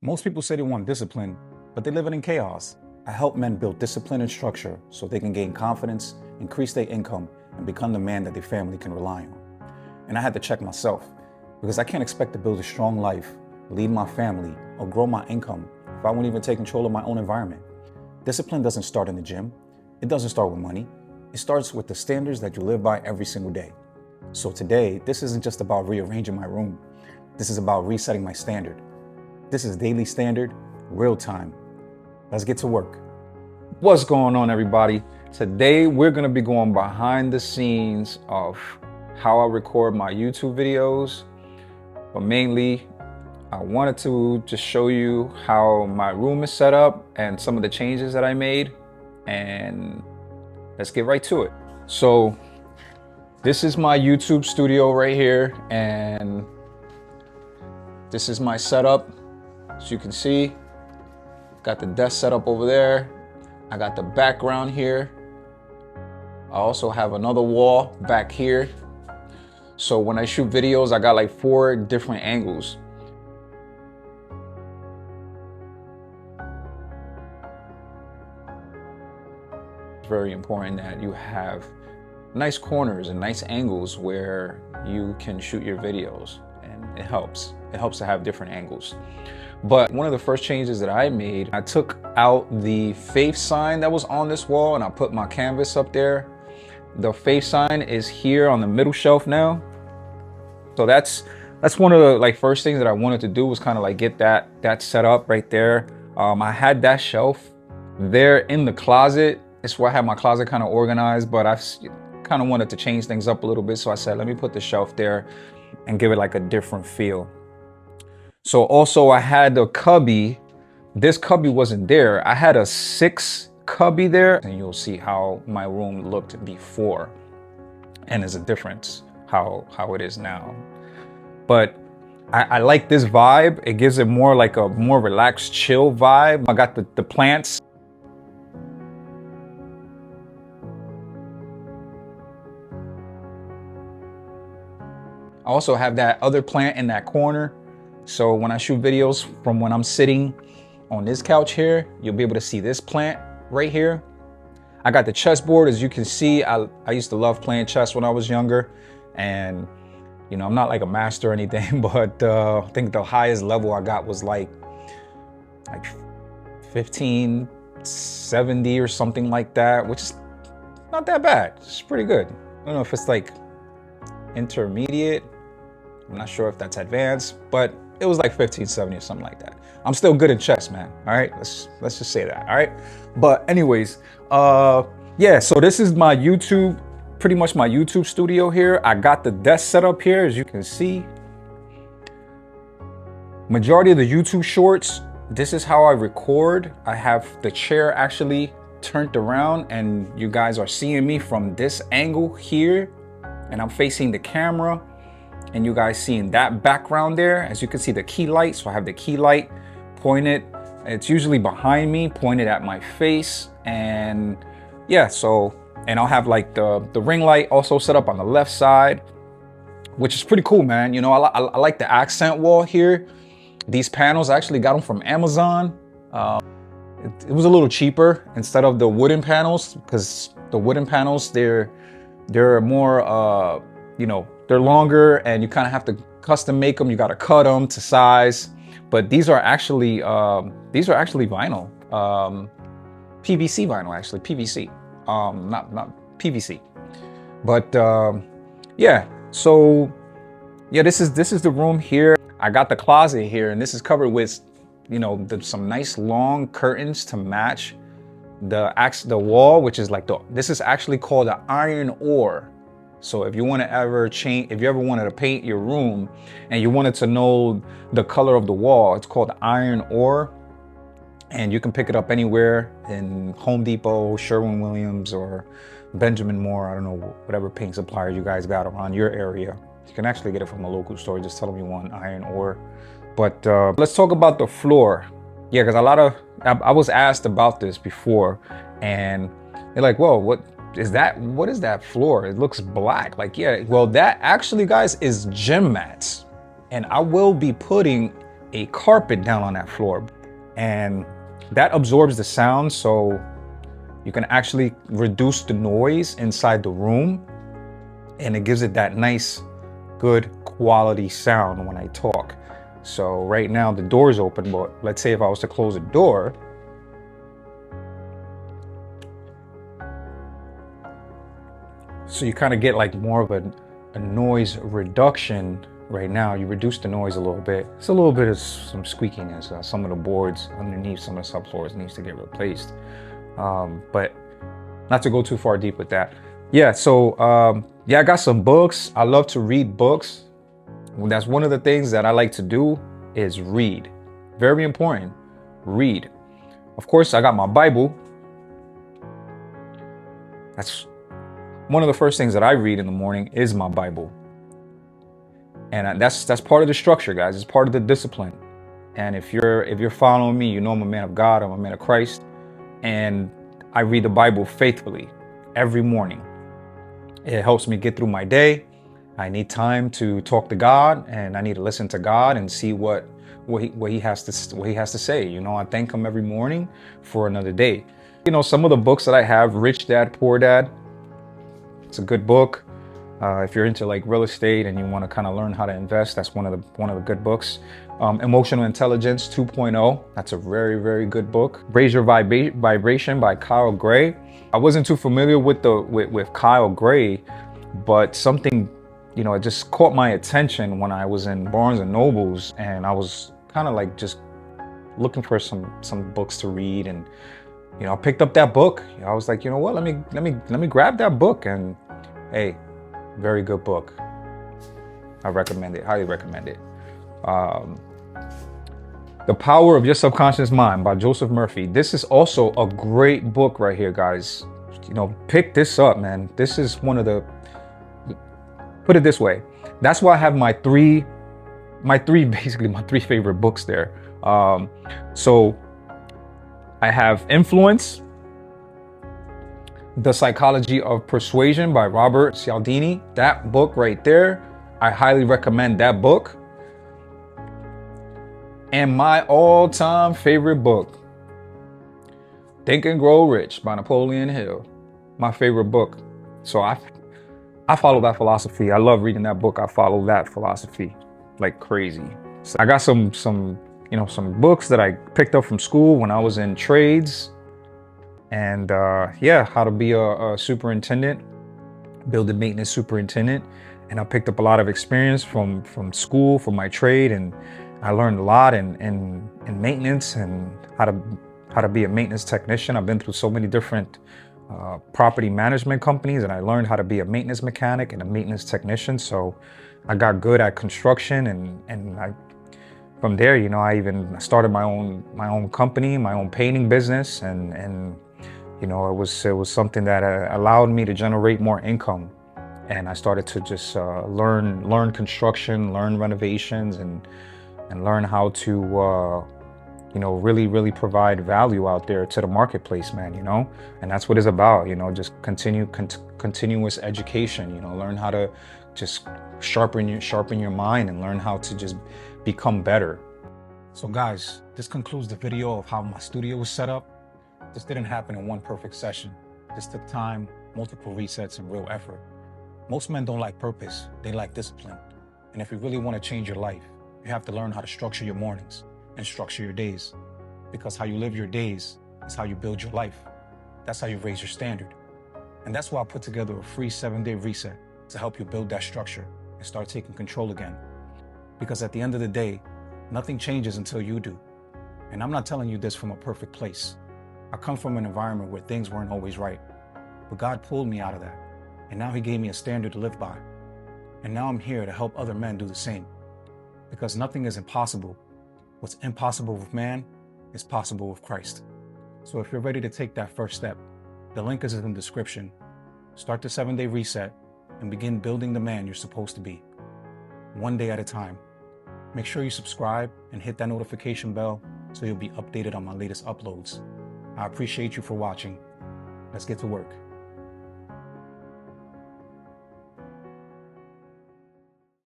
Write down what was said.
Most people say they want discipline, but they live it in chaos. I help men build discipline and structure so they can gain confidence, increase their income, and become the man that their family can rely on. And I had to check myself, because I can't expect to build a strong life, lead my family, or grow my income if I won't even take control of my own environment. Discipline doesn't start in the gym. It doesn't start with money. It starts with the standards that you live by every single day. So today, this isn't just about rearranging my room. This is about resetting my standard. This is daily standard, real time. Let's get to work. What's going on, everybody? Today, we're gonna be going behind the scenes of how I record my YouTube videos, but mainly, I wanted to just show you how my room is set up and some of the changes that I made, and let's get right to it. So this is my YouTube studio right here, and this is my setup. As you can see, got the desk set up over there. I got the background here. I also have another wall back here. So when I shoot videos, I got like 4 different angles. It's very important that you have nice corners and nice angles where you can shoot your videos, and it helps. It helps to have different angles. But one of the first changes that I made, I took out the faith sign that was on this wall and I put my canvas up there. The faith sign is here on the middle shelf now. So that's one of the first things that I wanted to do, was kind of like get that set up right there. I had that shelf there in the closet. It's where I had my closet kind of organized, but I kind of wanted to change things up a little bit. So I said, let me put the shelf there and give it like a different feel. So also I had the cubby. This cubby wasn't there. I had a 6 cubby there, and you'll see how my room looked before, and there's a difference how it is now. But I like this vibe. It gives it more like a more relaxed, chill vibe. I got the plants. I also have that other plant in that corner. So when I shoot videos from when I'm sitting on this couch here, you'll be able to see this plant right here. I got the chessboard. As you can see, I used to love playing chess when I was younger. And, you know, I'm not like a master or anything, but I think the highest level I got was like 1570 or something like that, which is not that bad. It's pretty good. I don't know if it's like intermediate. I'm not sure if that's advanced, but it was like 1570 or something like that. I'm still good at chess, man. All right, let's just say that. All right, but anyways, yeah. So this is my YouTube, pretty much my YouTube studio here. I got the desk set up here, as you can see. Majority of the YouTube shorts, this is how I record. I have the chair actually turned around, and you guys are seeing me from this angle here, and I'm facing the camera. And you guys seeing that background there, as you can see the key light. So I have the key light pointed, it's usually behind me, pointed at my face. And yeah, so, and I'll have like the ring light also set up on the left side, which is pretty cool, man. You know, I like the accent wall here. These panels, I actually got them from Amazon. It was a little cheaper instead of the wooden panels, because the wooden panels, they're more, you know, they're longer, and you kind of have to custom make them. You got to cut them to size. But these are actually vinyl, PVC vinyl, actually PVC, not PVC. But yeah, so yeah, this is the room here. I got the closet here, and this is covered with, you know, some nice long curtains to match the wall, which is like this is actually called an iron ore. So if you want to ever change, if you ever wanted to paint your room and you wanted to know the color of the wall, it's called iron ore, and you can pick it up anywhere in Home Depot, Sherwin-Williams, or Benjamin Moore. I don't know, whatever paint supplier you guys got around your area. You can actually get it from a local store. Just tell them you want iron ore. But let's talk about the floor. Yeah, because I was asked about this before, and they're like, "Whoa, what is that floor? It looks black." Like, yeah, well, that actually, guys, is gym mats. And I will be putting a carpet down on that floor, and that absorbs the sound, so you can actually reduce the noise inside the room, and it gives it that nice, good quality sound when I talk. So right now the door is open, but let's say if I was to close the door, so you kind of get like more of a noise reduction. Right now you reduce the noise a little bit. It's a little bit of some squeakiness. Some of the boards underneath some of the subfloors needs to get replaced, but not to go too far deep with that. Yeah, so yeah, I got some books. I love to read books. That's one of the things that I like to do, is read. Very important. Read. Of course, I got my Bible. That's one of the first things that I read in the morning, is my Bible. And that's part of the structure, guys. It's part of the discipline. And if you're following me, you know I'm a man of God, I'm a man of Christ, and I read the Bible faithfully every morning. It helps me get through my day. I need time to talk to God, and I need to listen to God and see what he has to say. You know, I thank him every morning for another day. You know, some of the books that I have, Rich Dad, Poor Dad, it's a good book. If you're into like real estate and you want to kind of learn how to invest, that's one of the good books. Emotional Intelligence 2.0, that's a very, very good book. Raise Your Vibration by Kyle Gray. I wasn't too familiar with Kyle Gray, but something, you know, it just caught my attention when I was in Barnes and Nobles, and I was kind of like just looking for some books to read, and you know, I picked up that book. I was like, you know what, let me grab that book, and hey, very good book. I recommend it, highly recommend it. The Power of Your Subconscious Mind by Joseph Murphy. This is also a great book right here, guys. You know, pick this up, man. This is one of the, put it this way, that's why I have my three favorite books there. So I have Influence, The Psychology of Persuasion by Robert Cialdini. That book right there, I highly recommend that book. And my all-time favorite book, Think and Grow Rich by Napoleon Hill. My favorite book. So I follow that philosophy. I love reading that book. I follow that philosophy like crazy. So I got some books that I picked up from school when I was in trades. And yeah, how to be a superintendent, build a maintenance superintendent. And I picked up a lot of experience from school, from my trade, and I learned a lot in maintenance and how to be a maintenance technician. I've been through so many different property management companies, and I learned how to be a maintenance mechanic and a maintenance technician. So I got good at construction, and from there, you know, I even started my own company, my own painting business, and you know, it was something that allowed me to generate more income. And I started to just learn construction, learn renovations, and learn how to you know, really provide value out there to the marketplace, man. You know, and that's what it's about. You know, just continuous education. You know, learn how to just sharpen your mind and learn how to just become better. So guys, this concludes the video of how my studio was set up. This didn't happen in one perfect session. This took time, multiple resets, and real effort. Most men don't like purpose, they like discipline. And if you really want to change your life, you have to learn how to structure your mornings and structure your days. Because how you live your days is how you build your life. That's how you raise your standard. And that's why I put together a free 7-day reset to help you build that structure and start taking control again. Because at the end of the day, nothing changes until you do. And I'm not telling you this from a perfect place. I come from an environment where things weren't always right. But God pulled me out of that. And now he gave me a standard to live by. And now I'm here to help other men do the same. Because nothing is impossible. What's impossible with man is possible with Christ. So if you're ready to take that first step, the link is in the description. Start the 7-day reset and begin building the man you're supposed to be. One day at a time. Make sure you subscribe and hit that notification bell so you'll be updated on my latest uploads. I appreciate you for watching. Let's get to work.